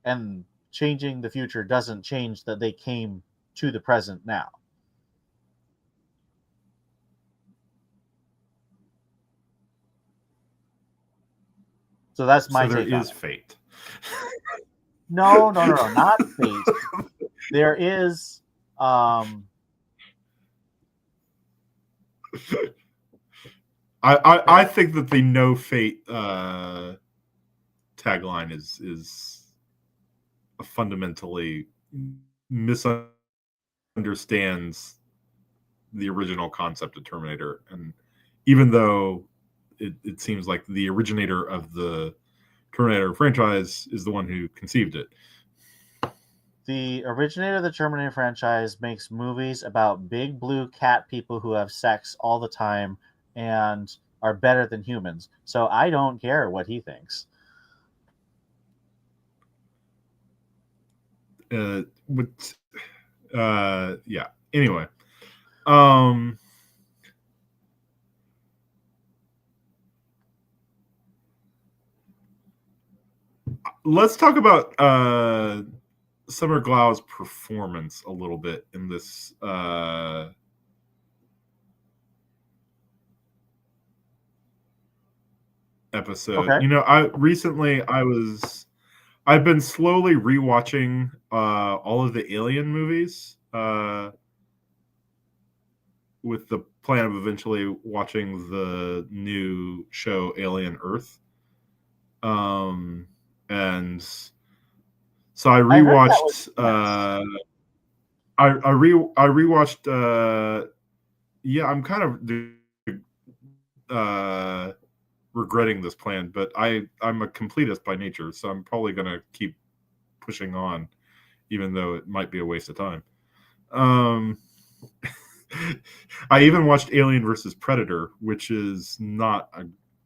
And changing the future doesn't change that they came to the present now. So that's my take. So there is fate. No, not fate. There is I think that the no fate tagline is a fundamentally misunderstands the original concept of Terminator, and even though it seems like the originator of the Terminator franchise is the one who conceived it. The originator of the Terminator franchise makes movies about big blue cat people who have sex all the time and are better than humans. So I don't care what he thinks. Yeah. Anyway. Let's talk about Summer Glau's performance a little bit in this episode. Okay. You know, I've been slowly rewatching all of the Alien movies with the plan of eventually watching the new show Alien Earth. And so I rewatched I rewatched I'm kind of regretting this plan, but I'm a completist by nature, so I'm probably going to keep pushing on, even though it might be a waste of time. I even watched Alien versus Predator, which is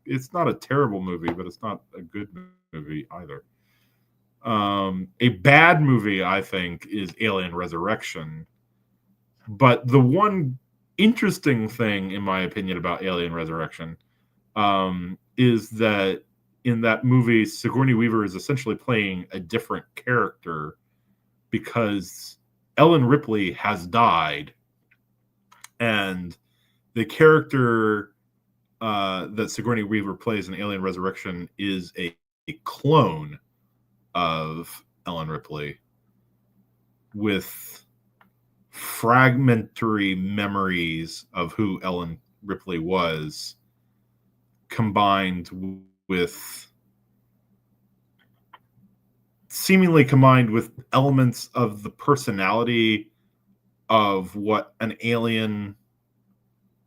it's not a terrible movie, but it's not a good movie either. A bad movie, I think, is Alien Resurrection. But the one interesting thing, in my opinion, about Alien Resurrection is that in that movie, Sigourney Weaver is essentially playing a different character because Ellen Ripley has died And the character that Sigourney Weaver plays in Alien Resurrection is a clone of Ellen Ripley with fragmentary memories of who Ellen Ripley was, combined with elements of the personality of what an alien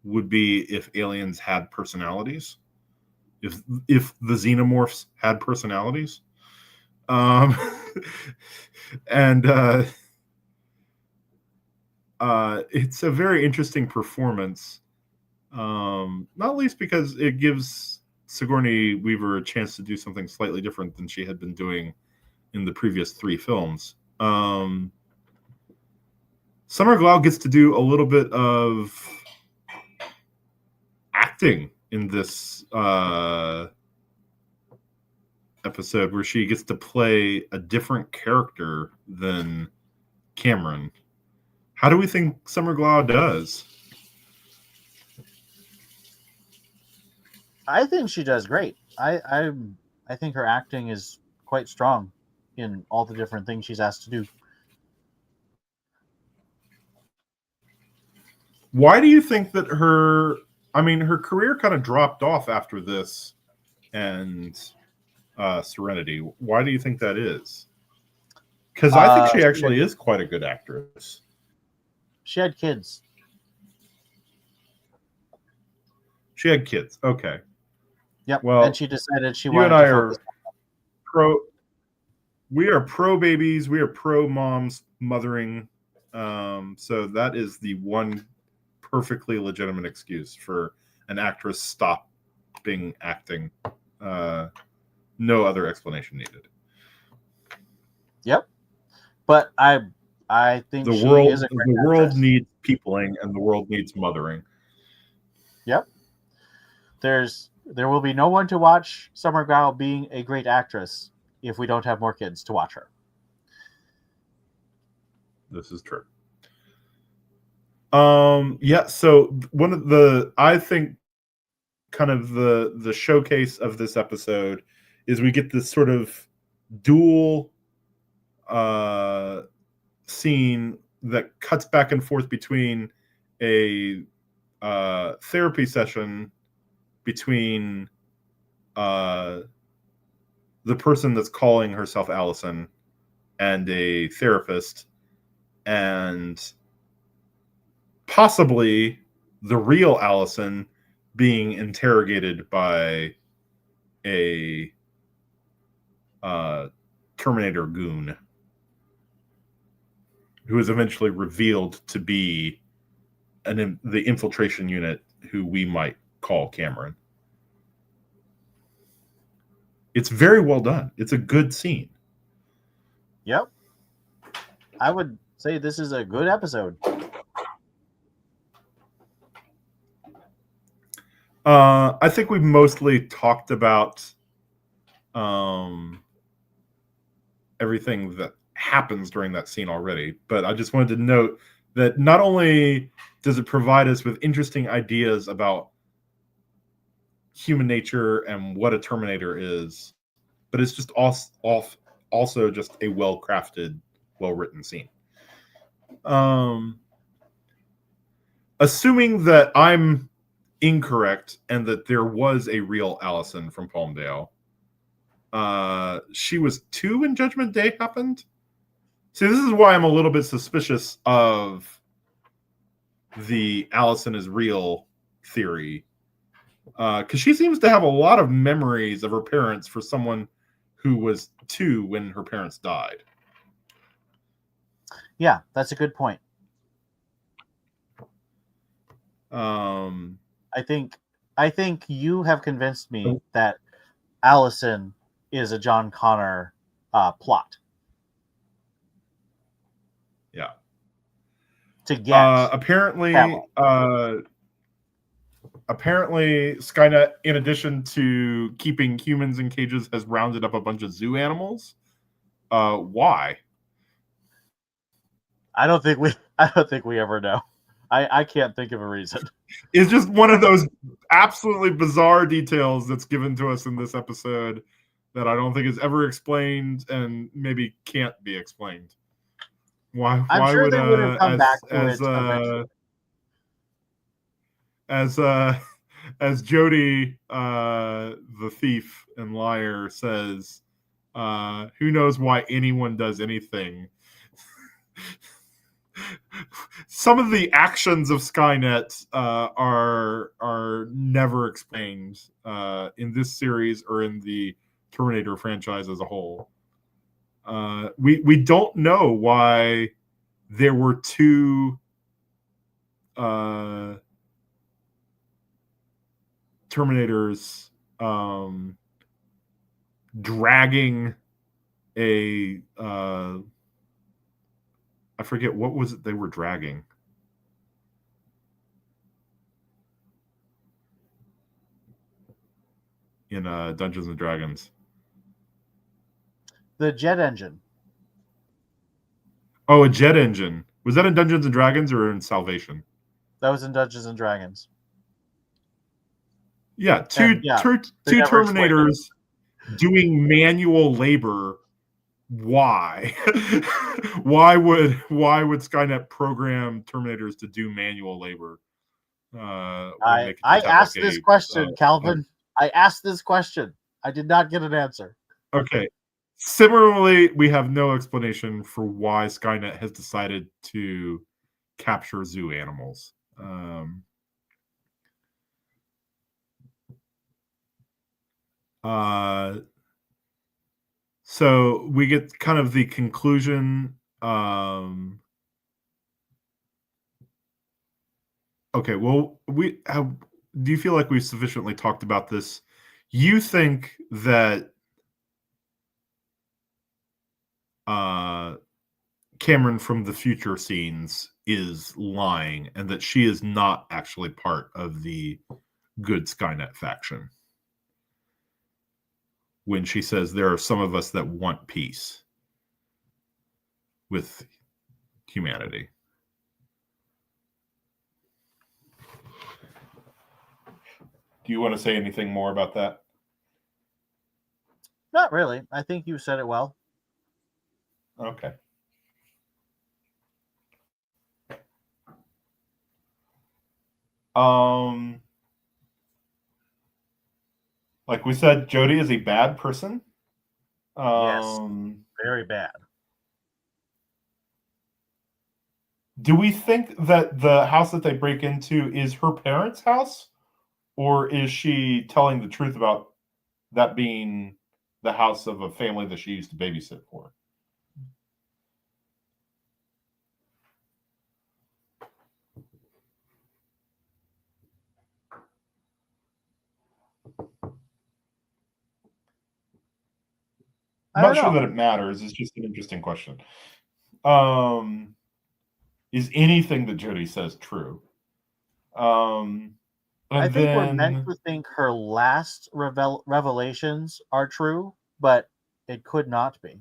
would be if aliens had personalities, if the xenomorphs had personalities. And it's a very interesting performance, not least because it gives Sigourney Weaver a chance to do something slightly different than she had been doing in the previous 3 films. Summer Glau gets to do a little bit of acting in this episode, where she gets to play a different character than Cameron. How do we think Summer Glau does? I think she does great. I think her acting is quite strong in all the different things she's asked to do. Why do you think that her career kind of dropped off after this and Serenity? Why do you think that is? Because I think she actually is quite a good actress. She had kids. She had kids. Okay. Yep. Well, and she decided she you wanted and I to are pro. We are pro babies. We are pro moms mothering. So that is the one perfectly legitimate excuse for an actress stopping acting. No other explanation needed. Yep. But I think the world needs peopling, and the world needs mothering. Yep. There will be no one to watch Summer Glau being a great actress if we don't have more kids to watch her. This is true. Yeah, so one of the, I think, kind of the showcase of this episode is we get this sort of dual scene that cuts back and forth between a therapy session between the person that's calling herself Allison and a therapist, and possibly the real Allison being interrogated by a Terminator goon, who is eventually revealed to be the infiltration unit, who we might call Cameron. It's very well done. It's a good scene. Yep. I would say this is a good episode. I think we've mostly talked about everything that happens during that scene already, but I just wanted to note that not only does it provide us with interesting ideas about human nature and what a Terminator is, but it's just also just a well-crafted, well-written scene. Assuming that I'm incorrect and that there was a real Allison from Palmdale, she was 2 when Judgment Day happened. See, this is why I'm a little bit suspicious of the Allison is real theory, because she seems to have a lot of memories of her parents for someone who was 2 when her parents died. Yeah, that's a good point. I think you have convinced me that Allison is a John Connor plot. Yeah. To get apparently Skynet, in addition to keeping humans in cages, has rounded up a bunch of zoo animals. Why? I don't think we ever know. I can't think of a reason. It's just one of those absolutely bizarre details that's given to us in this episode that I don't think is ever explained and maybe can't be explained. Why I'm sure would they would have come back to as it eventually. as as Jody the thief and liar says, who knows why anyone does anything. Some of the actions of Skynet are never explained in this series or in the Terminator franchise as a whole. We don't know why there were two Terminators dragging a I forget what was it they were dragging. In Dungeons and Dragons. The jet engine. Oh, a jet engine. Was that in Dungeons and Dragons or in Salvation? That was in Dungeons and Dragons. Yeah, two Terminators doing manual labor. Why? why would Skynet program Terminators to do manual labor? I asked this question, Calvin. I asked this question. I did not get an answer. Okay. Similarly, we have no explanation for why Skynet has decided to capture zoo animals. So we get kind of the conclusion. Okay, well, do you feel like we've sufficiently talked about this? You think that Cameron from the future scenes is lying and that she is not actually part of the good Skynet faction when she says there are some of us that want peace with humanity. Do you want to say anything more about that? Not really. I think you said it well. Okay. Like we said, Jody is a bad person. Yes. Very bad. Do we think that the house that they break into is her parents' house? Or is she telling the truth about that being the house of a family that she used to babysit for? I'm not sure that it matters. It's just an interesting question. Is anything that Jody says true? I think we're meant to think her last revelations are true, but it could not be.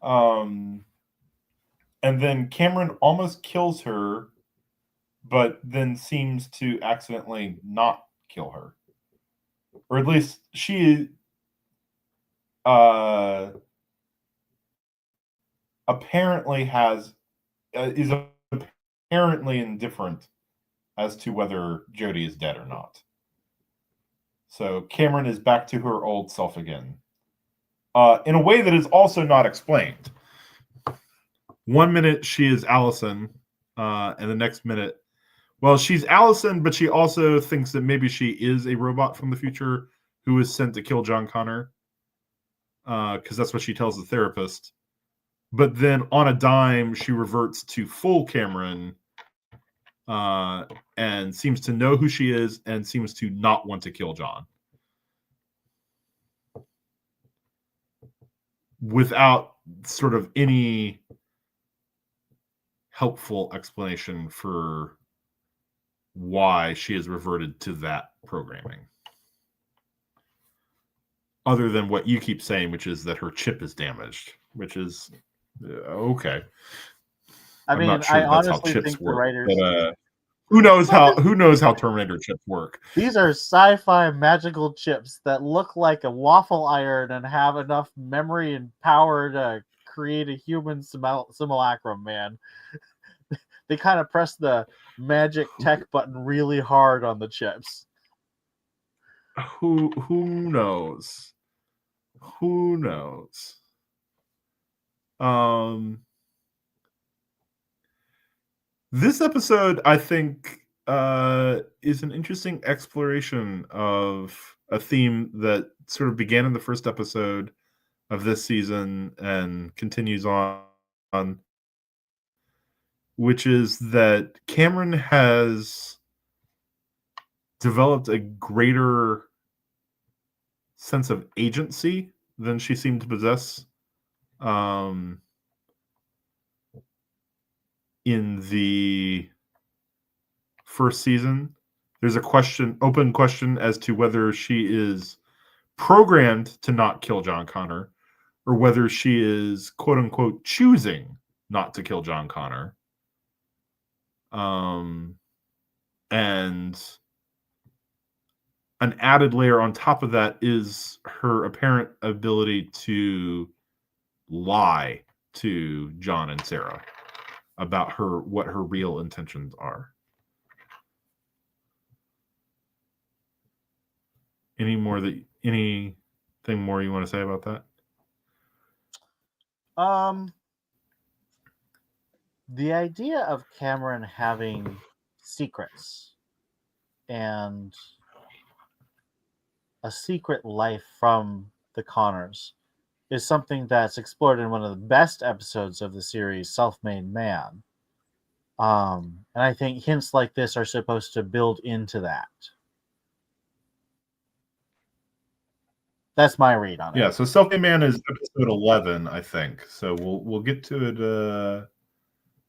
And then Cameron almost kills her, but then seems to accidentally not kill her. Or at least she apparently is apparently indifferent as to whether Jody is dead or not. So Cameron is back to her old self again, in a way that is also not explained. 1 minute she is Allison, and the next minute, well, she's Allison, but she also thinks that maybe she is a robot from the future who was sent to kill John Connor, because that's what she tells the therapist. But then on a dime, she reverts to full Cameron, and seems to know who she is and seems to not want to kill John. Without sort of any helpful explanation for why she has reverted to that programming. Other than what you keep saying, which is that her chip is damaged, which is okay. I I'm mean, not I sure that's how honestly chips think the work, writers. but who knows how Terminator chips work? These are sci-fi magical chips that look like a waffle iron and have enough memory and power to create a human simulacrum, man. They kind of press the magic tech button really hard on the chips. Who knows? Who knows? This episode, I think, is an interesting exploration of a theme that sort of began in the first episode of this season and continues on, which is that Cameron has developed a greater sense of agency than she seemed to possess in the first season. There's a open question as to whether she is programmed to not kill John Connor or whether she is quote unquote choosing not to kill John Connor. And an added layer on top of that is her apparent ability to lie to John and Sarah about what her real intentions are. Anything more you want to say about that? The idea of Cameron having secrets and a secret life from the Connors is something that's explored in one of the best episodes of the series, Self-Made Man. And I think hints like this are supposed to build into that. That's my read on it. Yeah, so Self-Made Man is episode 11, I think. So we'll get to it.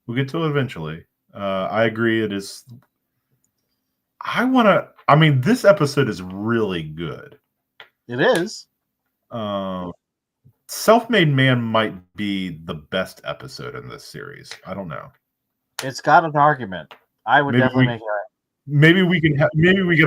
We'll get to it eventually. I agree. It is. I mean, this episode is really good. It is. Self-Made Man might be the best episode in this series. I don't know. It's got an argument. I would definitely make it. Maybe we could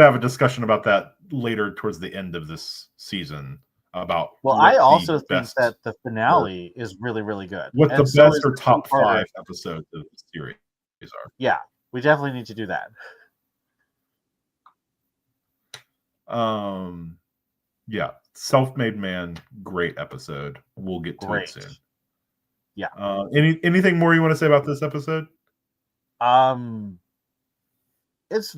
have a discussion about that later towards the end of this season. About I also think that the finale is really, really good. What the best or top 5 episodes of the series are. Yeah, we definitely need to do that. Yeah, Self-Made Man, great episode. We'll get to it soon. Yeah. Anything more you want to say about this episode? It's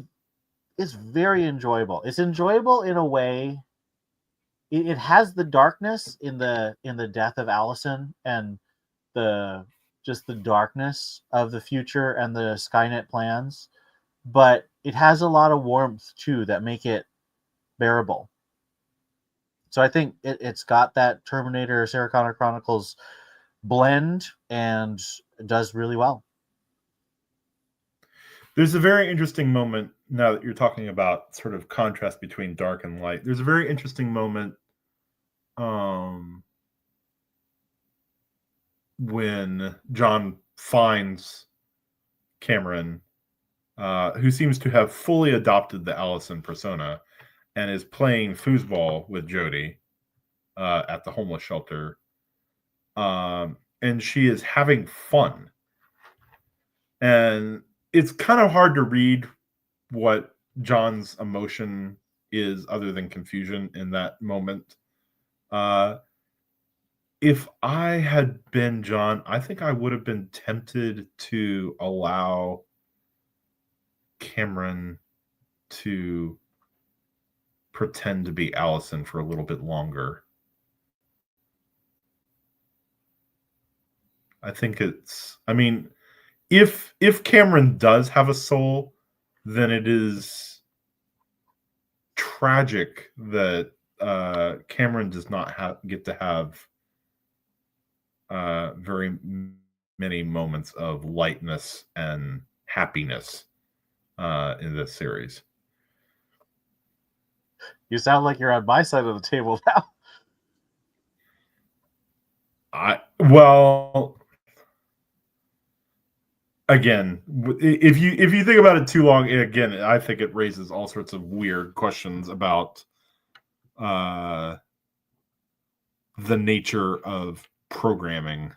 very enjoyable. It's enjoyable in a way. It has the darkness in the death of Allison and the darkness of the future and the Skynet plans, but it has a lot of warmth too that make it bearable. So I think it's got that Terminator Sarah Connor Chronicles blend and it does really well. There's a very interesting moment now that you're talking about sort of contrast between dark and light. There's a very interesting moment when John finds Cameron, who seems to have fully adopted the Allison persona and is playing foosball with Jody at the homeless shelter. And she is having fun. And it's kind of hard to read what John's emotion is other than confusion in that moment. If I had been John, I think I would have been tempted to allow Cameron to pretend to be Allison for a little bit longer. I think if Cameron does have a soul, then it is tragic that Cameron does not get to have very many moments of lightness and happiness in this series. You sound like you're on my side of the table now. again, if you think about it too long, again, I think it raises all sorts of weird questions about the nature of programming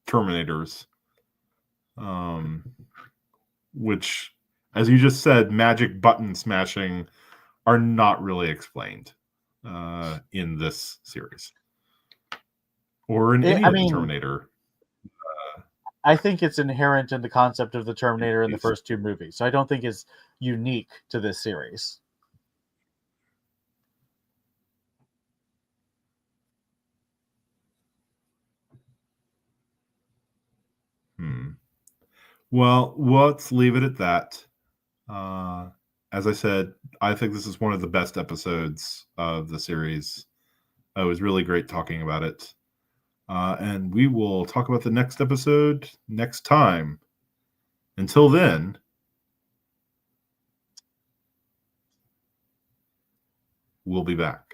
Terminators, which, as you just said, magic button smashing are not really explained in this series or in any of the Terminator. I think it's inherent in the concept of the Terminator in the first two movies, so I don't think it's unique to this series. Well, let's leave it at that. As I said, I think this is one of the best episodes of the series. It was really great talking about it. And we will talk about the next episode next time. Until then, we'll be back.